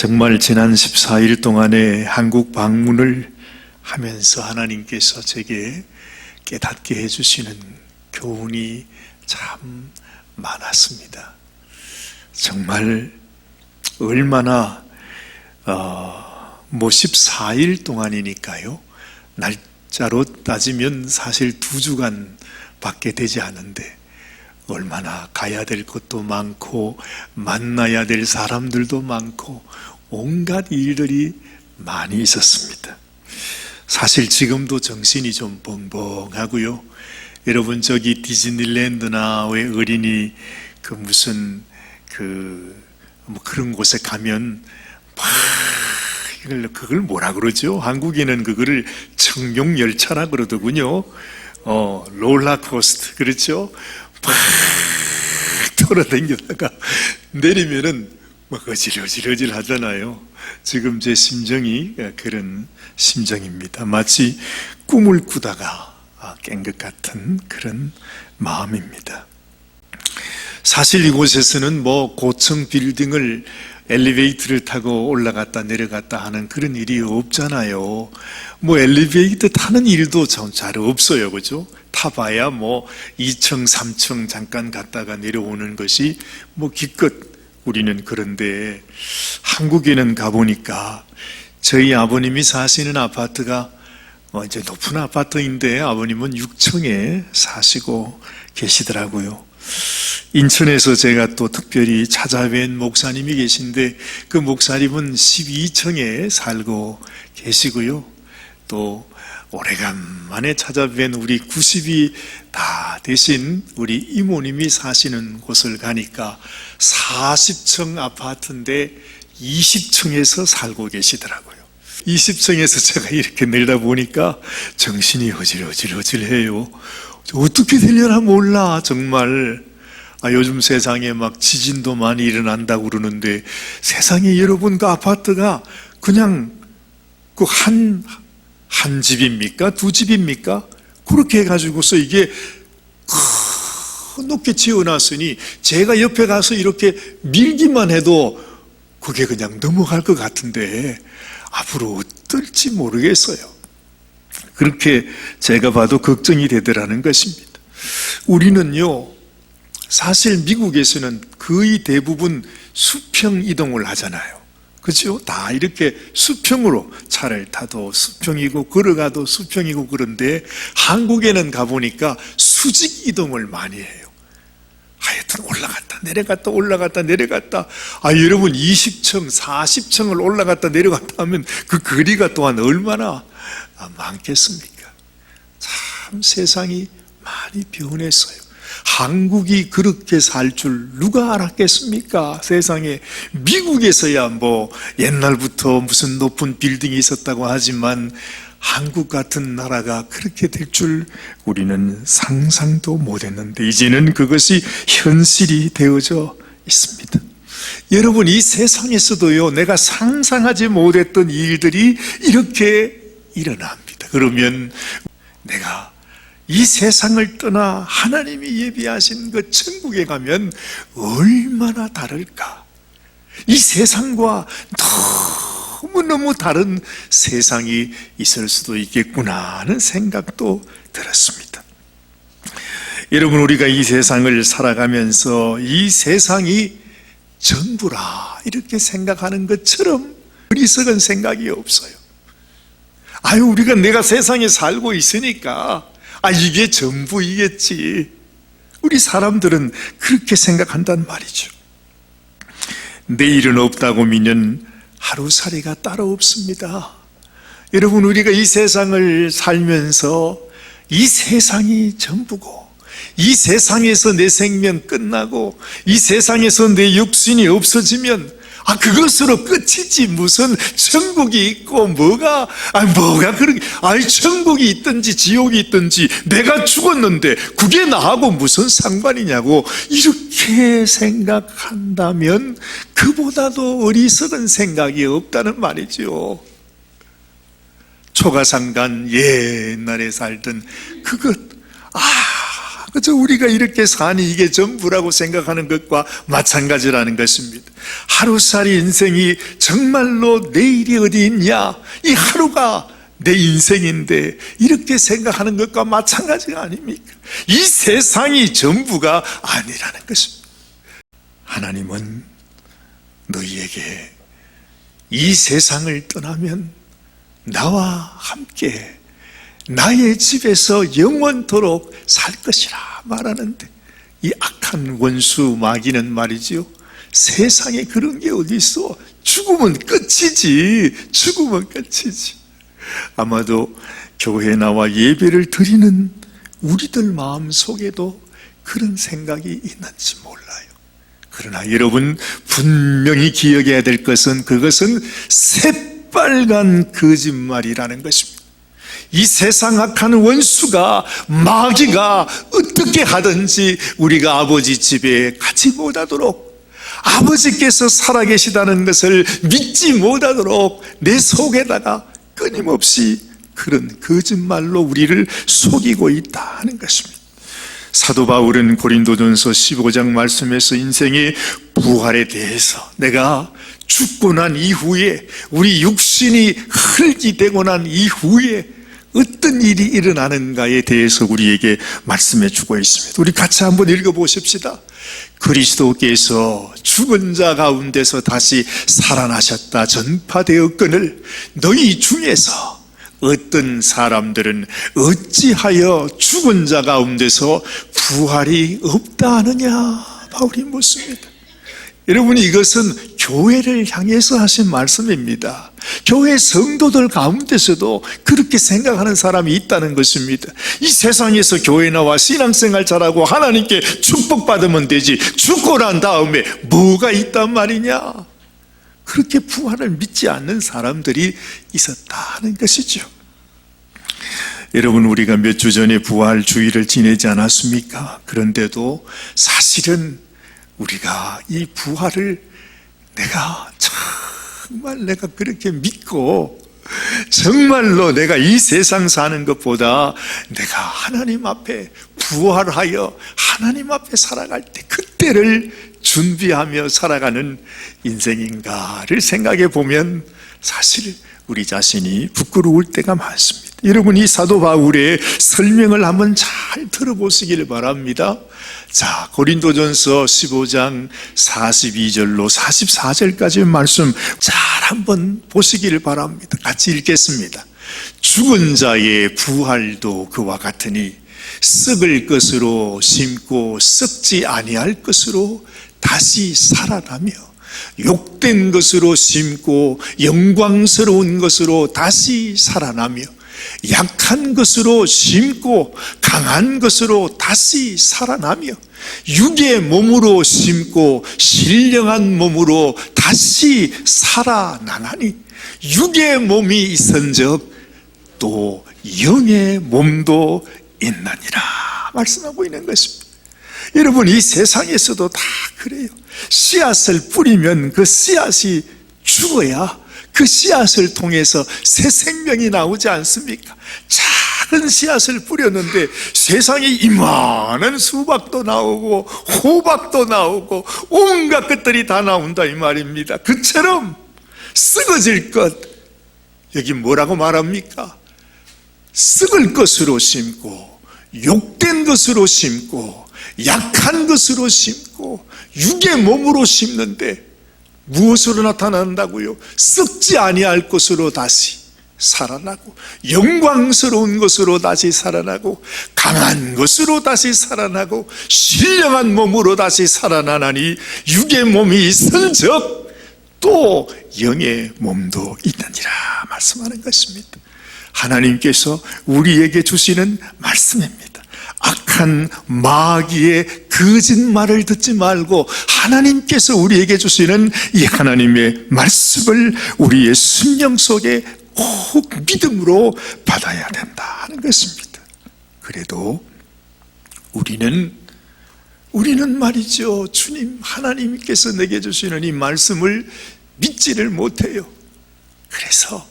정말 지난 14일 동안에 한국 방문을 하면서 하나님께서 제게 깨닫게 해주시는 교훈이 참 많았습니다. 정말 얼마나 14일 동안이니까요. 날짜로 따지면 사실 2주간 밖에 되지 않은데 얼마나 가야 될 것도 많고 만나야 될 사람들도 많고 온갖 일들이 많이 있었습니다. 사실 지금도 정신이 좀 벙벙하고요. 여러분 저기 디즈니랜드나 왜 어린이 그런 곳에 가면 그걸 뭐라 그러죠? 한국에는 그거를 청룡열차라 그러더군요. 롤러코스터 그렇죠? 막 돌아다니다가 내리면은 막 어질어질 하잖아요. 지금 제 심정이 그런 심정입니다. 마치 꿈을 꾸다가 깬 것 같은 그런 마음입니다. 사실 이곳에서는 고층 빌딩을 엘리베이터를 타고 올라갔다 내려갔다 하는 그런 일이 없잖아요. 엘리베이터 타는 일도 잘 없어요. 그죠? 타봐야 2층, 3층 잠깐 갔다가 내려오는 것이 기껏 우리는 그런데 한국에는 가보니까 저희 아버님이 사시는 아파트가 이제 높은 아파트인데 아버님은 6층에 사시고 계시더라고요. 인천에서 제가 또 특별히 찾아뵌 목사님이 계신데 그 목사님은 12층에 살고 계시고요. 또 오래간만에 찾아뵌 우리 90이 다 되신 우리 이모님이 사시는 곳을 가니까 40층 아파트인데 20층에서 살고 계시더라고요. 20층에서 제가 이렇게 내려다보니까 정신이 어질어질해요. 어떻게 되려나 몰라 정말. 요즘 세상에 지진도 많이 일어난다고 그러는데 세상에 여러분 그 아파트가 그냥 한 집입니까? 2집입니까? 그렇게 해가지고서 이게 높게 지어놨으니 제가 옆에 가서 이렇게 밀기만 해도 그게 그냥 넘어갈 것 같은데 앞으로 어떨지 모르겠어요. 그렇게 제가 봐도 걱정이 되더라는 것입니다. 우리는요 사실 미국에서는 거의 대부분 수평 이동을 하잖아요. 그렇죠? 다 이렇게 수평으로 차를 타도 수평이고 걸어가도 수평이고 그런데 한국에는 가보니까 수직 이동을 많이 해요. 하여튼 올라갔다 내려갔다 여러분 20층 40층을 올라갔다 내려갔다 하면 그 거리가 또한 얼마나 많겠습니까? 참 세상이 많이 변했어요. 한국이 그렇게 살 줄 누가 알았겠습니까? 세상에 미국에서야 옛날부터 무슨 높은 빌딩이 있었다고 하지만 한국 같은 나라가 그렇게 될 줄 우리는 상상도 못했는데 이제는 그것이 현실이 되어져 있습니다. 여러분 이 세상에서도요 내가 상상하지 못했던 일들이 이렇게 일어납니다. 그러면 내가 이 세상을 떠나 하나님이 예비하신 그 천국에 가면 얼마나 다를까? 이 세상과 너무너무 다른 세상이 있을 수도 있겠구나 하는 생각도 들었습니다. 여러분 우리가 이 세상을 살아가면서 이 세상이 전부라 이렇게 생각하는 것처럼 어리석은 생각이 없어요. 우리가 내가 세상에 살고 있으니까 이게 전부이겠지. 우리 사람들은 그렇게 생각한단 말이죠. 내일은 없다고 믿는 하루살이가 따로 없습니다. 여러분 우리가 이 세상을 살면서 이 세상이 전부고 이 세상에서 내 생명 끝나고 이 세상에서 내 육신이 없어지면 그것으로 끝이지 무슨 천국이 있고 뭐가 그렇게 천국이 있든지 지옥이 있든지 내가 죽었는데 그게 나하고 무슨 상관이냐고 이렇게 생각한다면 그보다도 어리석은 생각이 없다는 말이죠. 초가상간 옛날에 살던 그것 그저 우리가 이렇게 사니 이게 전부라고 생각하는 것과 마찬가지라는 것입니다. 하루살이 인생이 정말로 내일이 어디 있냐, 이 하루가 내 인생인데 이렇게 생각하는 것과 마찬가지가 아닙니까? 이 세상이 전부가 아니라는 것입니다. 하나님은 너희에게 이 세상을 떠나면 나와 함께 나의 집에서 영원토록 살 것이라 말하는데, 이 악한 원수 마귀는 말이지요, 세상에 그런 게 어디 있어? 죽으면 끝이지. 죽으면 끝이지. 아마도 교회에 나와 예배를 드리는 우리들 마음속에도 그런 생각이 있는지 몰라요. 그러나 여러분 분명히 기억해야 될 것은, 그것은 새빨간 거짓말이라는 것입니다. 이 세상 악한 원수가, 마귀가 어떻게 하든지 우리가 아버지 집에 가지 못하도록, 아버지께서 살아계시다는 것을 믿지 못하도록 내 속에다가 끊임없이 그런 거짓말로 우리를 속이고 있다는 것입니다. 사도 바울은 고린도전서 15장 말씀에서 인생의 부활에 대해서, 내가 죽고 난 이후에, 우리 육신이 흙이 되고 난 이후에 어떤 일이 일어나는가에 대해서 우리에게 말씀해 주고 있습니다. 우리 같이 한번 읽어보십시다. 그리스도께서 죽은 자 가운데서 다시 살아나셨다 전파되었거늘 너희 중에서 어떤 사람들은 어찌하여 죽은 자 가운데서 부활이 없다 하느냐, 바울이 묻습니다. 여러분, 이것은 교회를 향해서 하신 말씀입니다. 교회 성도들 가운데서도 그렇게 생각하는 사람이 있다는 것입니다. 이 세상에서 교회 나와 신앙생활 잘하고 하나님께 축복받으면 되지, 죽고 난 다음에 뭐가 있단 말이냐, 그렇게 부활을 믿지 않는 사람들이 있었다는 것이죠. 여러분, 우리가 몇 주 전에 부활 주일을 지내지 않았습니까? 그런데도 사실은 우리가 이 부활을 내가 그렇게 믿고, 정말로 내가 이 세상 사는 것보다 내가 하나님 앞에 부활하여 하나님 앞에 살아갈 때 그때를 준비하며 살아가는 인생인가를 생각해 보면 사실 우리 자신이 부끄러울 때가 많습니다. 여러분, 이 사도 바울의 설명을 한번 잘 들어보시길 바랍니다. 자, 고린도전서 15장 42절로 44절까지 말씀 잘 한번 보시기를 바랍니다. 같이 읽겠습니다. 죽은 자의 부활도 그와 같으니 썩을 것으로 심고 썩지 아니할 것으로 다시 살아나며, 욕된 것으로 심고 영광스러운 것으로 다시 살아나며, 약한 것으로 심고 강한 것으로 다시 살아나며, 육의 몸으로 심고 신령한 몸으로 다시 살아나나니, 육의 몸이 있은즉 또 영의 몸도 있느니라 말씀하고 있는 것입니다. 여러분, 이 세상에서도 다 그래요. 씨앗을 뿌리면 그 씨앗이 죽어야 그 씨앗을 통해서 새 생명이 나오지 않습니까? 작은 씨앗을 뿌렸는데 세상에 이만한 수박도 나오고 호박도 나오고 온갖 것들이 다 나온다 이 말입니다. 그처럼 썩어질 것, 여기 뭐라고 말합니까? 썩을 것으로 심고 욕된 것으로 심고 약한 것으로 심고 육의 몸으로 심는데 무엇으로 나타난다고요? 썩지 아니할 것으로 다시 살아나고, 영광스러운 것으로 다시 살아나고, 강한 것으로 다시 살아나고, 신령한 몸으로 다시 살아나나니, 육의 몸이 있은즉 또 영의 몸도 있느니라 말씀하는 것입니다. 하나님께서 우리에게 주시는 말씀입니다. 악한 마귀의 거짓말을 듣지 말고 하나님께서 우리에게 주시는 이 하나님의 말씀을 우리의 심령 속에 꼭 믿음으로 받아야 된다는 것입니다. 그래도 우리는 말이죠, 주님 하나님께서 내게 주시는 이 말씀을 믿지를 못해요. 그래서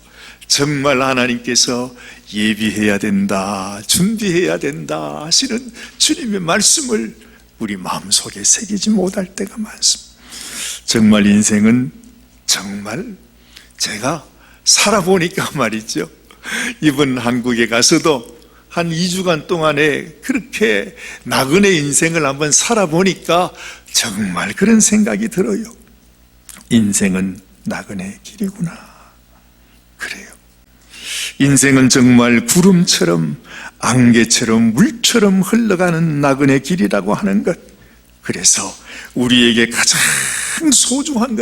정말 하나님께서 예비해야 된다, 준비해야 된다 하시는 주님의 말씀을 우리 마음속에 새기지 못할 때가 많습니다. 정말 인생은 정말 제가 살아보니까 말이죠, 이번 한국에 가서도 한 2주간 동안에 그렇게 나그네 인생을 한번 살아보니까 정말 그런 생각이 들어요. 인생은 나그네 길이구나. 그래요. 인생은 정말 구름처럼, 안개처럼, 물처럼 흘러가는 나그네 길이라고 하는 것. 그래서 우리에게 가장 소중한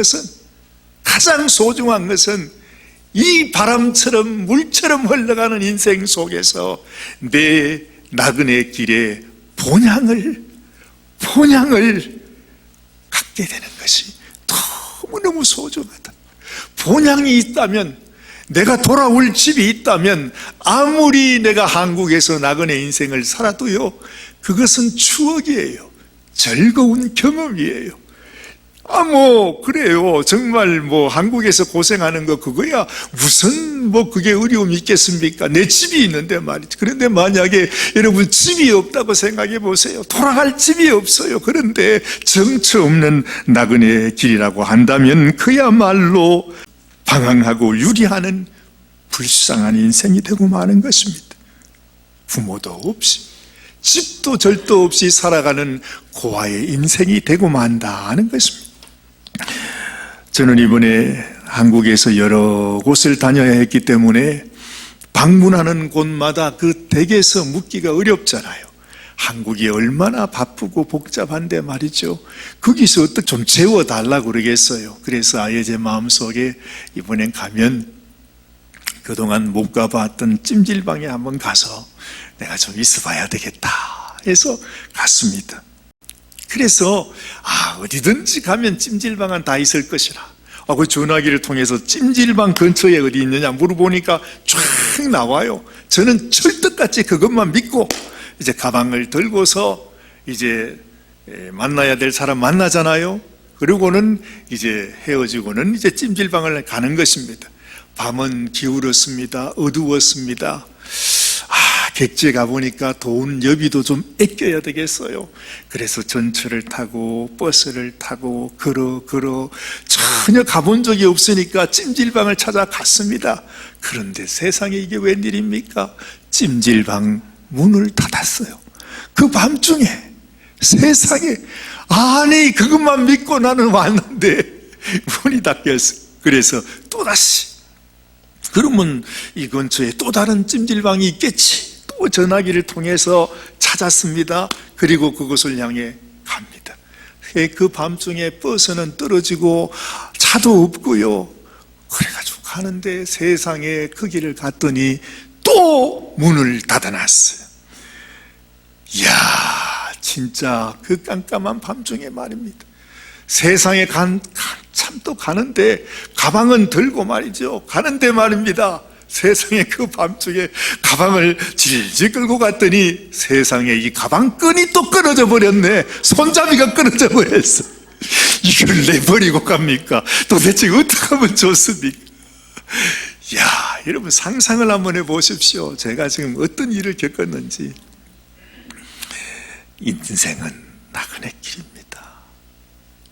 것은 이 바람처럼 물처럼 흘러가는 인생 속에서 내 나그네 길에 본향을 갖게 되는 것이 너무너무 소중하다. 본향이 있다면, 내가 돌아올 집이 있다면, 아무리 내가 한국에서 나그네 인생을 살아도요, 그것은 추억이에요. 즐거운 경험이에요. 그래요. 정말 한국에서 고생하는 거 그거야 무슨 그게 어려움이 있겠습니까? 내 집이 있는데 말이죠. 그런데 만약에 여러분 집이 없다고 생각해 보세요. 돌아갈 집이 없어요. 그런데 정처 없는 나그네 길이라고 한다면 그야말로 방황하고 유리하는 불쌍한 인생이 되고 마는 것입니다. 부모도 없이, 집도 절도 없이 살아가는 고아의 인생이 되고 만다는 것입니다. 저는 이번에 한국에서 여러 곳을 다녀야 했기 때문에 방문하는 곳마다 그 댁에서 묵기가 어렵잖아요. 한국이 얼마나 바쁘고 복잡한데 말이죠. 거기서 어떻게 좀 재워달라고 그러겠어요. 그래서 아예 제 마음속에 이번엔 가면 그동안 못 가봤던 찜질방에 한번 가서 내가 좀 있어봐야 되겠다 해서 갔습니다. 그래서 어디든지 가면 찜질방은 다 있을 것이라, 그 전화기를 통해서 찜질방 근처에 어디 있느냐 물어보니까 쫙 나와요. 저는 철떡같이 그것만 믿고 이제 가방을 들고서 이제 만나야 될 사람 만나잖아요. 그리고는 이제 헤어지고는 이제 찜질방을 가는 것입니다. 밤은 기울었습니다. 어두웠습니다. 객지에 가보니까 돈 여비도 좀 아껴야 되겠어요. 그래서 전철을 타고 버스를 타고 걸어 전혀 가본 적이 없으니까 찜질방을 찾아갔습니다. 그런데 세상에 이게 웬일입니까? 찜질방 문을 닫았어요. 그 밤중에. 세상에, 그것만 믿고 나는 왔는데 문이 닫혔어요. 그래서 또다시, 그러면 이 근처에 또 다른 찜질방이 있겠지. 또 전화기를 통해서 찾았습니다. 그리고 그곳을 향해 갑니다. 그 밤중에 버스는 떨어지고 차도 없고요. 그래가지고 가는데 세상에 그 길을 갔더니 또 문을 닫아놨어요. 이야, 진짜 그 깜깜한 밤중에 말입니다. 세상에 참도 가는데 가방은 들고 말이죠. 가는데 말입니다. 세상에 그 밤중에 가방을 질질 끌고 갔더니 세상에 이 가방끈이 또 끊어져 버렸네. 손잡이가 끊어져 버렸어. 이걸 내버리고 갑니까? 도대체 어떻게 하면 좋습니까? 야, 여러분 상상을 한번 해보십시오. 제가 지금 어떤 일을 겪었는지. 인생은 나그네 길입니다.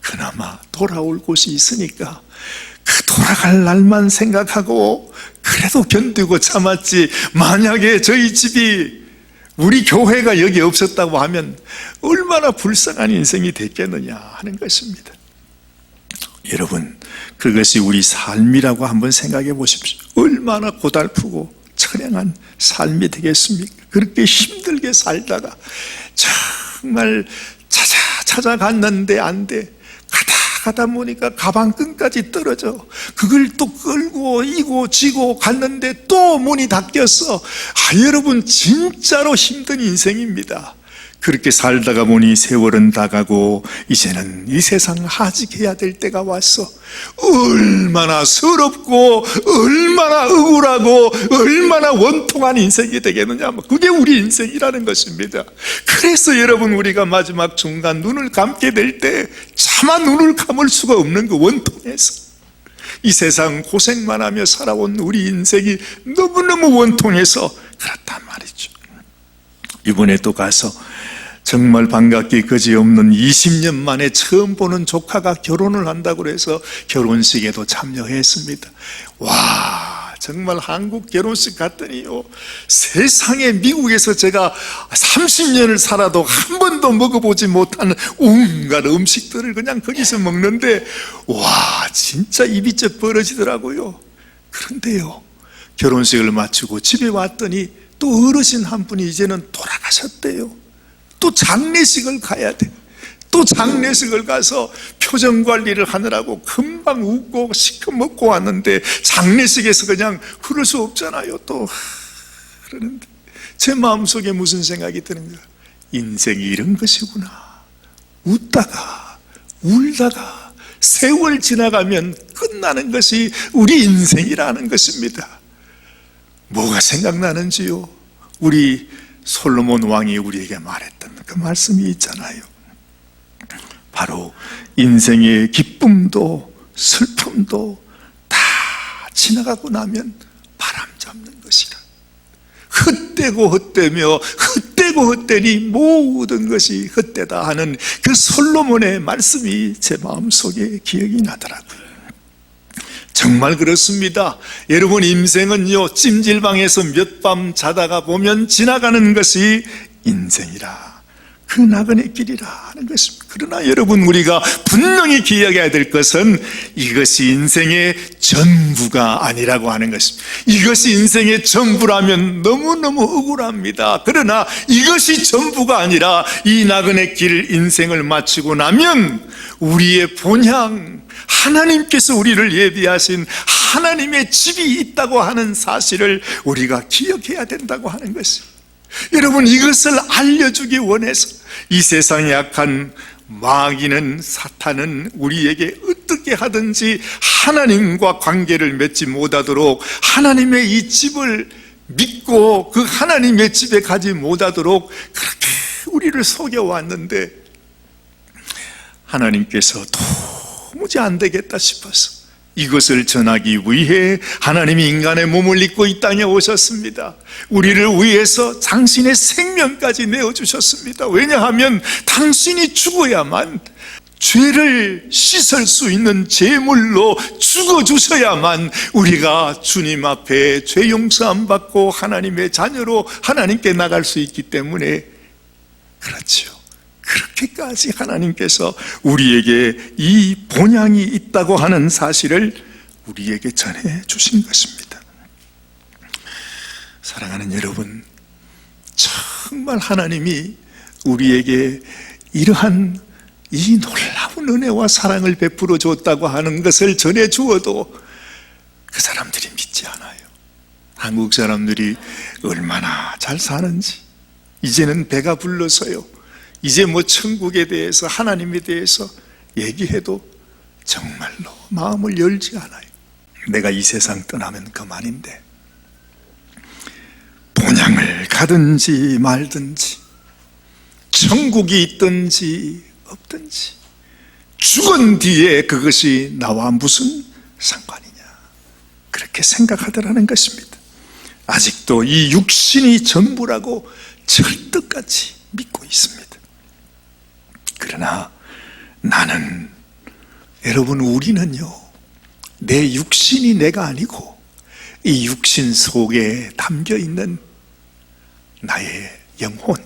그나마 돌아올 곳이 있으니까 그 돌아갈 날만 생각하고 그래도 견디고 참았지, 만약에 저희 집이, 우리 교회가 여기 없었다고 하면 얼마나 불쌍한 인생이 됐겠느냐 하는 것입니다. 여러분, 그것이 우리 삶이라고 한번 생각해 보십시오. 얼마나 고달프고 처량한 삶이 되겠습니까? 그렇게 힘들게 살다가 정말 찾아갔는데 안 돼. 가다 보니까 가방끈까지 떨어져. 그걸 또 끌고 이고 지고 갔는데 또 문이 닫혔어. 여러분 진짜로 힘든 인생입니다. 그렇게 살다가 보니 세월은 다 가고 이제는 이 세상 하직해야 될 때가 왔어. 얼마나 서럽고 얼마나 억울하고 얼마나 원통한 인생이 되겠느냐. 그게 우리 인생이라는 것입니다. 그래서 여러분, 우리가 마지막 중간 눈을 감게 될 때 차마 눈을 감을 수가 없는 그 원통에서 이 세상 고생만 하며 살아온 우리 인생이 너무너무 원통해서 그렇단 말이죠. 이번에 또 가서 정말 반갑기 그지없는 20년 만에 처음 보는 조카가 결혼을 한다고 해서 결혼식에도 참여했습니다. 와, 정말 한국 결혼식 갔더니요, 세상에 미국에서 제가 30년을 살아도 한 번도 먹어보지 못한 온갖 음식들을 그냥 거기서 먹는데, 와, 진짜 입이 쩍 벌어지더라고요. 그런데요, 결혼식을 마치고 집에 왔더니 또 어르신 한 분이 이제는 돌아가셨대요. 또 장례식을 가야 돼. 또 장례식을 가서 표정 관리를 하느라고 금방 웃고 시커멓고 왔는데, 장례식에서 그냥 그럴 수 없잖아요. 또 그러는데 제 마음속에 무슨 생각이 드는가? 인생이 이런 것이구나. 웃다가 울다가 세월 지나가면 끝나는 것이 우리 인생이라는 것입니다. 뭐가 생각나는지요? 우리 솔로몬 왕이 우리에게 말했던 그 말씀이 있잖아요. 바로 인생의 기쁨도 슬픔도 다 지나가고 나면 바람 잡는 것이라. 헛되고 헛되며 헛되고 헛되니 모든 것이 헛되다 하는 그 솔로몬의 말씀이 제 마음속에 기억이 나더라고요. 정말 그렇습니다. 여러분, 인생은요, 찜질방에서 몇 밤 자다가 보면 지나가는 것이 인생이라, 그 나그네 길이라 하는 것입니다. 그러나 여러분, 우리가 분명히 기억해야 될 것은 이것이 인생의 전부가 아니라고 하는 것입니다. 이것이 인생의 전부라면 너무너무 억울합니다. 그러나 이것이 전부가 아니라 이 나그네 길 인생을 마치고 나면 우리의 본향, 하나님께서 우리를 예비하신 하나님의 집이 있다고 하는 사실을 우리가 기억해야 된다고 하는 것입니다. 여러분, 이것을 알려주기 원해서 이 세상에 약한 마귀는, 사탄은 우리에게 어떻게 하든지 하나님과 관계를 맺지 못하도록, 하나님의 이 집을 믿고 그 하나님의 집에 가지 못하도록 그렇게 우리를 속여왔는데, 하나님께서 도무지 안 되겠다 싶어서 이것을 전하기 위해 하나님이 인간의 몸을 입고 이 땅에 오셨습니다. 우리를 위해서 당신의 생명까지 내어주셨습니다. 왜냐하면 당신이 죽어야만, 죄를 씻을 수 있는 제물로 죽어주셔야만 우리가 주님 앞에 죄 용서함 받고 하나님의 자녀로 하나님께 나갈 수 있기 때문에 그렇죠. 그렇게까지 하나님께서 우리에게 이 본향이 있다고 하는 사실을 우리에게 전해 주신 것입니다. 사랑하는 여러분, 정말 하나님이 우리에게 이러한 이 놀라운 은혜와 사랑을 베풀어 줬다고 하는 것을 전해 주어도 그 사람들이 믿지 않아요. 한국 사람들이 얼마나 잘 사는지 이제는 배가 불러서요, 이제 뭐 천국에 대해서, 하나님에 대해서 얘기해도 정말로 마음을 열지 않아요. 내가 이 세상 떠나면 그만인데, 본향을 가든지 말든지, 천국이 있든지 없든지, 죽은 뒤에 그것이 나와 무슨 상관이냐, 그렇게 생각하더라는 것입니다. 아직도 이 육신이 전부라고 철떡같이 믿고 있습니다. 그러나 나는, 여러분, 우리는요, 내 육신이 내가 아니고 이 육신 속에 담겨있는 나의 영혼,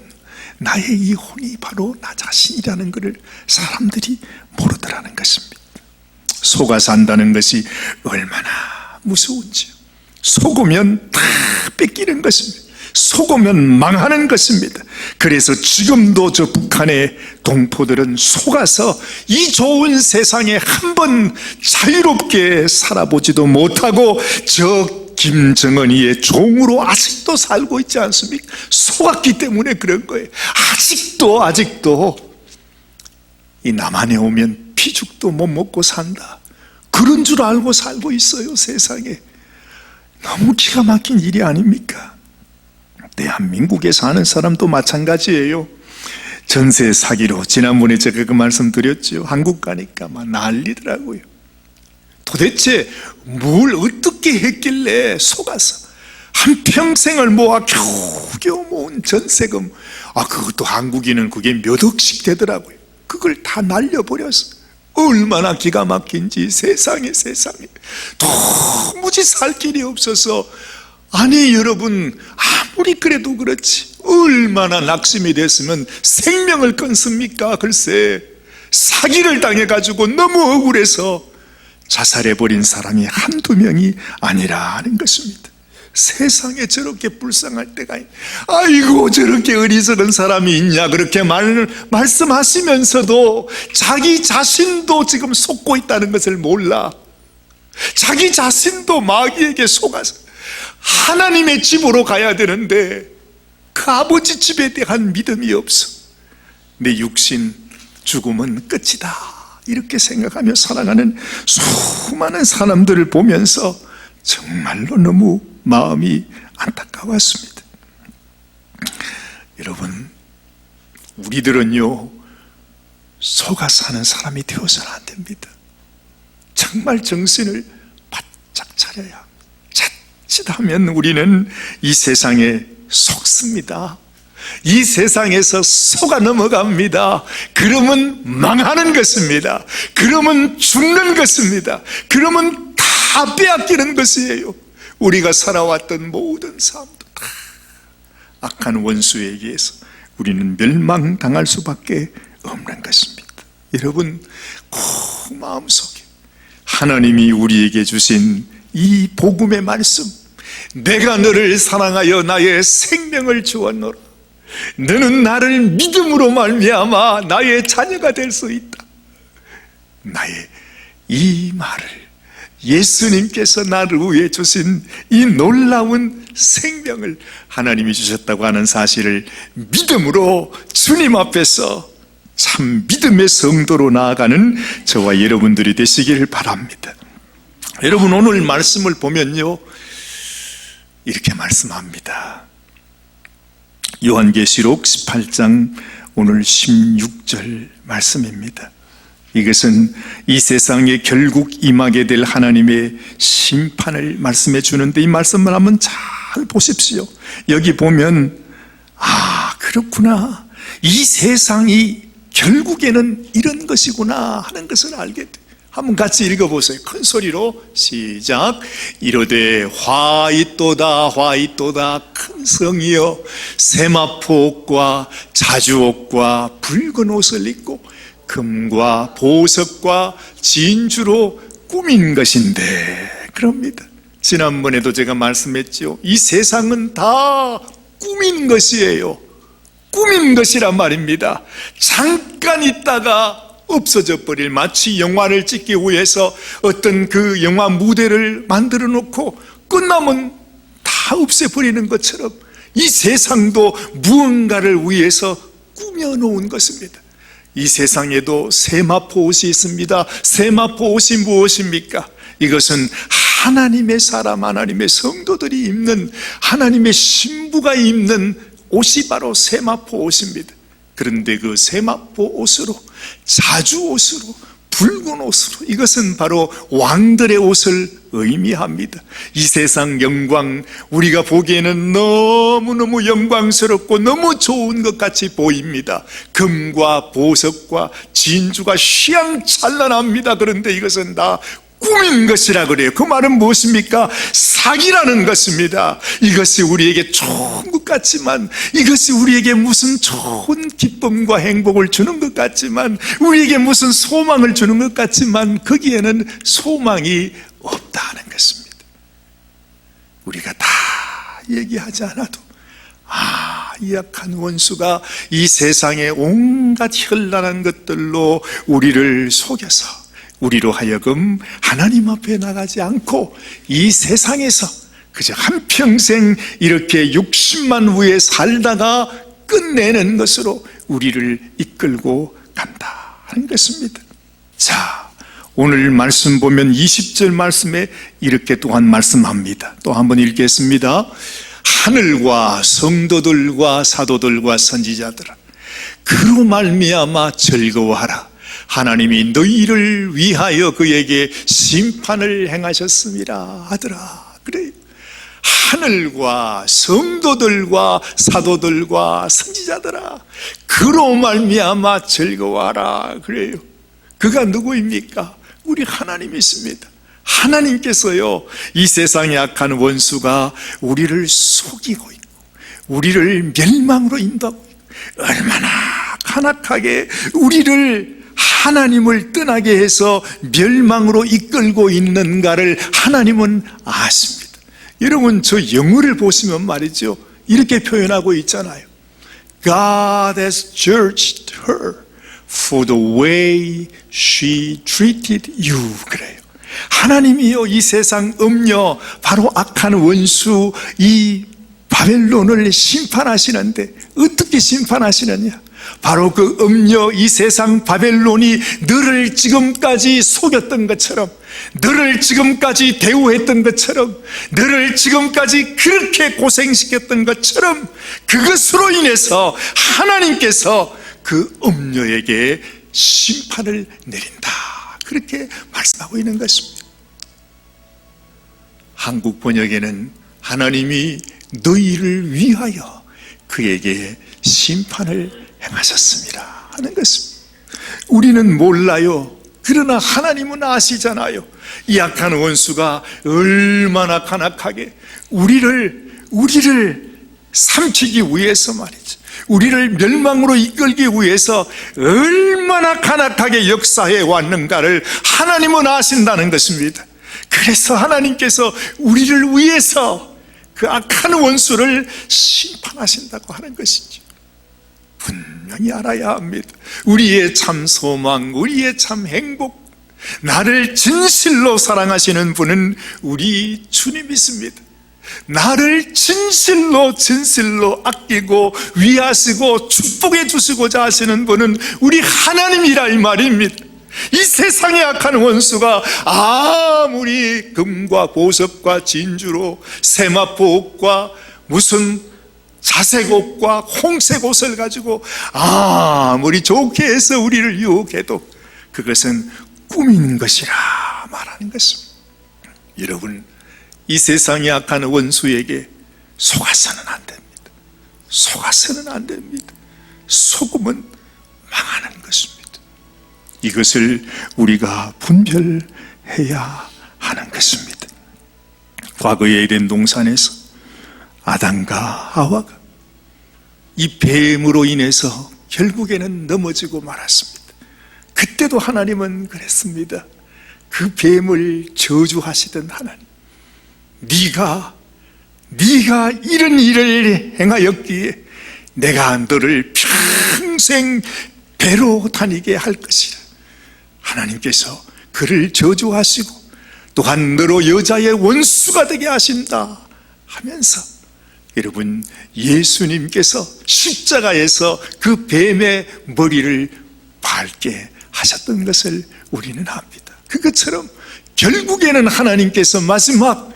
나의 이 혼이 바로 나 자신이라는 것을 사람들이 모르더라는 것입니다. 속아 산다는 것이 얼마나 무서운지요. 속으면 다 뺏기는 것입니다. 속으면 망하는 것입니다. 그래서 지금도 저 북한의 동포들은 속아서 이 좋은 세상에 한번 자유롭게 살아보지도 못하고 저 김정은이의 종으로 아직도 살고 있지 않습니까? 속았기 때문에 그런 거예요. 아직도 이 남한에 오면 피죽도 못 먹고 산다, 그런 줄 알고 살고 있어요. 세상에 너무 기가 막힌 일이 아닙니까? 대한민국에 사는 사람도 마찬가지예요. 전세 사기로, 지난번에 제가 그 말씀 드렸죠. 한국 가니까 막 난리더라고요. 도대체 뭘 어떻게 했길래 속아서 한평생을 모아 겨우겨우 모은 전세금, 그것도 한국인은 그게 몇 억씩 되더라고요. 그걸 다 날려버려서 얼마나 기가 막힌지. 세상에 도무지 살 길이 없어서, 아니 여러분, 아무리 그래도 그렇지 얼마나 낙심이 됐으면 생명을 끊습니까? 글쎄, 사기를 당해가지고 너무 억울해서 자살해버린 사람이 한두 명이 아니라는 것입니다. 세상에 저렇게 불쌍할 때가 아이고 저렇게 어리석은 사람이 있냐, 그렇게 말씀하시면서도 자기 자신도 지금 속고 있다는 것을 몰라. 자기 자신도 마귀에게 속아서 하나님의 집으로 가야 되는데 그 아버지 집에 대한 믿음이 없어. 내 육신 죽음은 끝이다, 이렇게 생각하며 살아가는 수많은 사람들을 보면서 정말로 너무 마음이 안타까웠습니다. 여러분, 우리들은요 속아 사는 사람이 되어서는 안 됩니다. 정말 정신을 바짝 차려야, 자칫하면 우리는 이 세상에 속습니다. 이 세상에서 속아 넘어갑니다. 그러면 망하는 것입니다. 그러면 죽는 것입니다. 그러면 다 빼앗기는 것이에요. 우리가 살아왔던 모든 삶도 다 악한 원수에 의해서 우리는 멸망당할 수밖에 없는 것입니다. 여러분, 꼭 마음속에 하나님이 우리에게 주신 이 복음의 말씀, 내가 너를 사랑하여 나의 생명을 주었노라, 너는 나를 믿음으로 말미암아 나의 자녀가 될 수 있다. 나의 이 말을, 예수님께서 나를 위해 주신 이 놀라운 생명을 하나님이 주셨다고 하는 사실을 믿음으로 주님 앞에서 참 믿음의 성도로 나아가는 저와 여러분들이 되시기를 바랍니다. 여러분, 오늘 말씀을 보면요 이렇게 말씀합니다. 요한계시록 18장 오늘 16절 말씀입니다. 이것은 이 세상에 결국 임하게 될 하나님의 심판을 말씀해 주는데, 이 말씀을 한번 잘 보십시오. 여기 보면 그렇구나, 이 세상이 결국에는 이런 것이구나 하는 것을 알게 돼요. 한번 같이 읽어보세요. 큰 소리로 시작. 이르되 화 있도다 큰 성이여, 세마포 옷과 자주 옷과 붉은 옷을 입고 금과 보석과 진주로 꾸민 것인데, 그럽니다. 지난번에도 제가 말씀했죠. 이 세상은 다 꾸민 것이에요. 꾸민 것이란 말입니다. 잠깐 있다가 없어져 버릴, 마치 영화를 찍기 위해서 어떤 그 영화 무대를 만들어 놓고 끝나면 다 없애버리는 것처럼 이 세상도 무언가를 위해서 꾸며놓은 것입니다. 이 세상에도 세마포 옷이 있습니다. 세마포 옷이 무엇입니까? 이것은 하나님의 사람, 하나님의 성도들이 입는, 하나님의 신부가 입는 옷이 바로 세마포 옷입니다. 그런데 그 세마포 옷으로, 자주 옷으로, 붉은 옷으로, 이것은 바로 왕들의 옷을 의미합니다. 이 세상 영광, 우리가 보기에는 너무너무 영광스럽고 너무 좋은 것 같이 보입니다. 금과 보석과 진주가 휘황찬란합니다. 그런데 이것은 다 꾸민 것이라 그래요. 그 말은 무엇입니까? 사기라는 것입니다. 이것이 우리에게 좋은 것 같지만, 이것이 우리에게 무슨 좋은 기쁨과 행복을 주는 것 같지만, 우리에게 무슨 소망을 주는 것 같지만, 거기에는 소망이 없다는 것입니다. 우리가 다 얘기하지 않아도 이 악한 원수가 이 세상의 온갖 현란한 것들로 우리를 속여서 우리로 하여금 하나님 앞에 나가지 않고 이 세상에서 그저 한평생 이렇게 육신만 위해 살다가 끝내는 것으로 우리를 이끌고 간다 하는 것입니다. 자, 오늘 말씀 보면 20절 말씀에 이렇게 또한 말씀합니다. 또 한번 읽겠습니다. 하늘과 성도들과 사도들과 선지자들아, 그로 말미암아 즐거워하라. 하나님이 너희를 위하여 그에게 심판을 행하셨습니다. 아들아, 그래요. 하늘과 성도들과 사도들과 선지자들아, 그로 말미암아 즐거워하라. 그래요. 그가 누구입니까? 우리 하나님이십니다. 하나님께서요, 이 세상에 악한 원수가 우리를 속이고 있고 우리를 멸망으로 인도하고 있고 얼마나 간악하게 우리를 하나님을 떠나게 해서 멸망으로 이끌고 있는가를 하나님은 아십니다. 여러분, 저 영어를 보시면 말이죠, 이렇게 표현하고 있잖아요. God has judged her for the way she treated you. 그래요. 하나님이요, 이 세상 음녀, 바로 악한 원수 이 바벨론을 심판하시는데 어떻게 심판하시느냐? 바로 그 음녀, 이 세상 바벨론이 너를 지금까지 속였던 것처럼, 너를 지금까지 대우했던 것처럼, 너를 지금까지 그렇게 고생시켰던 것처럼 그것으로 인해서 하나님께서 그 음녀에게 심판을 내린다, 그렇게 말씀하고 있는 것입니다. 한국 번역에는 하나님이 너희를 위하여 그에게 심판을 행하셨습니다 하는 것입니다. 우리는 몰라요. 그러나 하나님은 아시잖아요. 이 악한 원수가 얼마나 간악하게 우리를 삼키기 위해서 말이죠, 우리를 멸망으로 이끌기 위해서 얼마나 간악하게 역사해 왔는가를 하나님은 아신다는 것입니다. 그래서 하나님께서 우리를 위해서 그 악한 원수를 심판하신다고 하는 것이죠. 분명히 알아야 합니다. 우리의 참 소망, 우리의 참 행복, 나를 진실로 사랑하시는 분은 우리 주님이십니다. 나를 진실로 아끼고 위하시고 축복해 주시고자 하시는 분은 우리 하나님이라 이 말입니다. 이 세상의 악한 원수가 아무리 금과 보석과 진주로 세마포 옷과 무슨 자색 옷과 홍색 옷을 가지고 아무리 좋게 해서 우리를 유혹해도 그것은 꿈인 것이라 말하는 것입니다. 여러분, 이 세상의 악한 원수에게 속아서는 안 됩니다. 속아서는 안 됩니다. 속으면 망하는 것입니다. 이것을 우리가 분별해야 하는 것입니다. 과거의 에덴 동산에서 아담과 하와가 이 뱀으로 인해서 결국에는 넘어지고 말았습니다. 그때도 하나님은 그랬습니다. 그 뱀을 저주하시던 하나님, 네가 이런 일을 행하였기에 내가 너를 평생 배로 다니게 할 것이라. 하나님께서 그를 저주하시고 또한 너로 여자의 원수가 되게 하신다 하면서, 여러분, 예수님께서 십자가에서 그 뱀의 머리를 밟게 하셨던 것을 우리는 압니다. 그것처럼 결국에는 하나님께서 마지막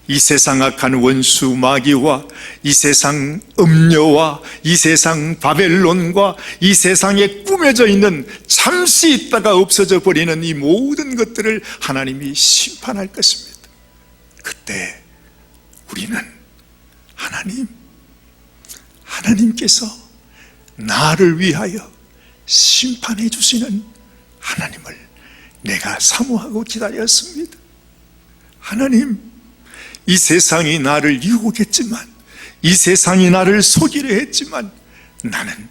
이 세상 악한 원수 마귀와 이 세상 음녀와 이 세상 바벨론과 이 세상에 꾸며져 있는 잠시 있다가 없어져 버리는 이 모든 것들을 하나님이 심판할 것입니다. 그때 우리는 하나님께서 나를 위하여 심판해 주시는 하나님을 내가 사모하고 기다렸습니다. 하나님, 이 세상이 나를 유혹했지만, 이 세상이 나를 속이려 했지만, 나는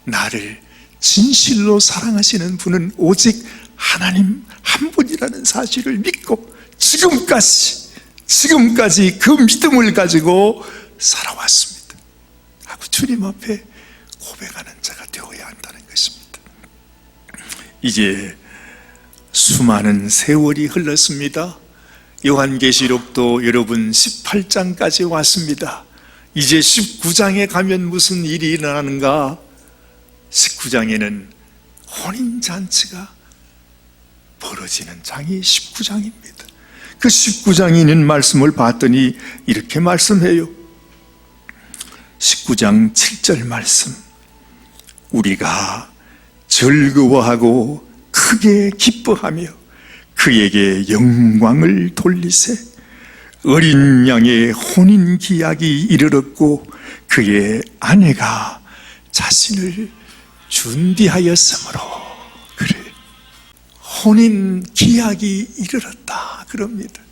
나를 진실로 사랑하시는 분은 오직 하나님 한 분이라는 사실을 믿고 지금까지 그 믿음을 가지고 살아왔습니다 하고 주님 앞에 고백하는 자가 되어야 한다는 것입니다. 이제 수많은 세월이 흘렀습니다. 요한계시록도 여러분 18장까지 왔습니다. 이제 19장에 가면 무슨 일이 일어나는가? 19장에는 혼인잔치가 벌어지는 장이 19장입니다. 그 19장에 있는 말씀을 봤더니 이렇게 말씀해요. 19장 7절 말씀, 우리가 즐거워하고 크게 기뻐하며 그에게 영광을 돌리세. 어린 양의 혼인 기약이 이르렀고 그의 아내가 자신을 준비하였으므로. 그래, 혼인 기약이 이르렀다 그럽니다.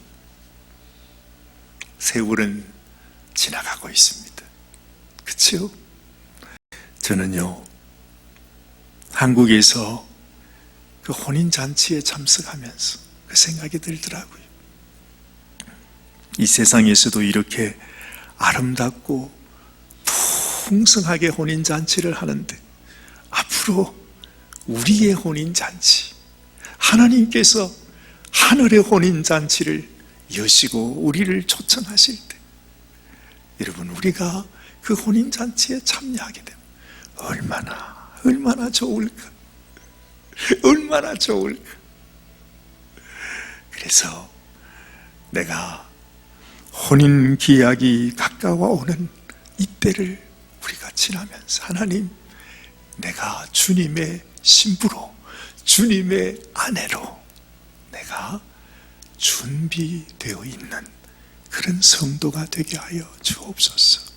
세월은 지나가고 있습니다. 그렇죠? 저는요, 한국에서 그 혼인잔치에 참석하면서 그 생각이 들더라고요. 이 세상에서도 이렇게 아름답고 풍성하게 혼인잔치를 하는데 앞으로 우리의 혼인잔치, 하나님께서 하늘의 혼인잔치를 여시고 우리를 초청하실 때 여러분, 우리가 그 혼인잔치에 참여하게 되면 얼마나 좋을까, 얼마나 좋을까. 그래서 내가 혼인 기약이 가까워오는 이때를 우리가 지나면서 하나님, 내가 주님의 신부로, 주님의 아내로 내가 준비되어 있는 그런 성도가 되게 하여 주옵소서.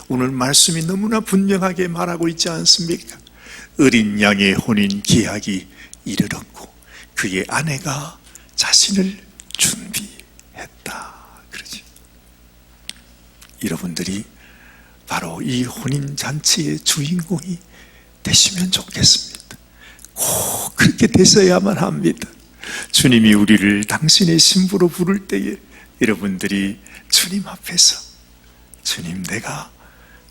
오늘 말씀이 너무나 분명하게 말하고 있지 않습니까? 어린 양의 혼인 기약이 이르렀고 그의 아내가 자신을 준비했다 그러죠. 여러분들이 바로 이 혼인잔치의 주인공이 되시면 좋겠습니다. 꼭 그렇게 되셔야만 합니다. 주님이 우리를 당신의 신부로 부를 때에 여러분들이 주님 앞에서, 주님, 내가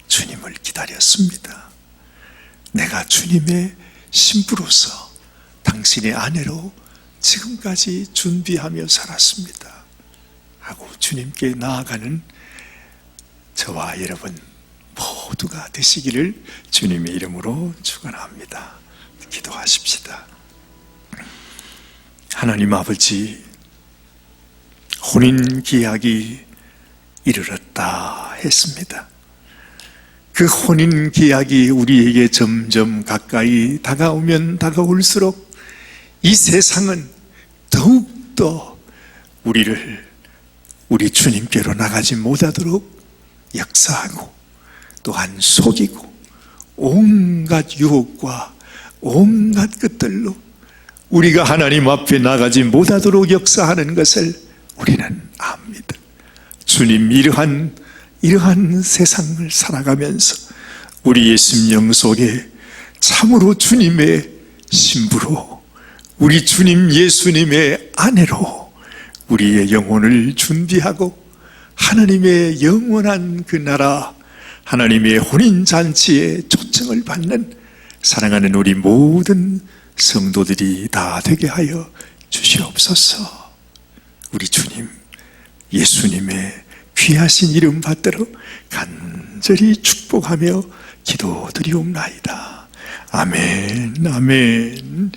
주님을 기다렸습니다. 내가 주님의 신부로서 당신의 아내로 지금까지 준비하며 살았습니다 하고 주님께 나아가는 저와 여러분 모두가 되시기를 주님의 이름으로 축원합니다. 기도하십시다. 하나님 아버지, 혼인 기약이 이르렀다 했습니다. 그 혼인 기약이 우리에게 점점 가까이 다가오면 다가올수록 이 세상은 더욱더 우리를 우리 주님께로 나가지 못하도록 역사하고 또한 속이고 온갖 유혹과 온갖 것들로 우리가 하나님 앞에 나가지 못하도록 역사하는 것을 우리는 압니다. 주님, 이러한 세상을 살아가면서 우리의 심령 속에 참으로 주님의 신부로, 우리 주님 예수님의 아내로 우리의 영혼을 준비하고 하나님의 영원한 그 나라, 하나님의 혼인잔치에 초청을 받는 사랑하는 우리 모든 성도들이 다 되게 하여 주시옵소서. 우리 주님 예수님의 귀하신 이름 받들어 간절히 축복하며 기도드리옵나이다. 아멘, 아멘.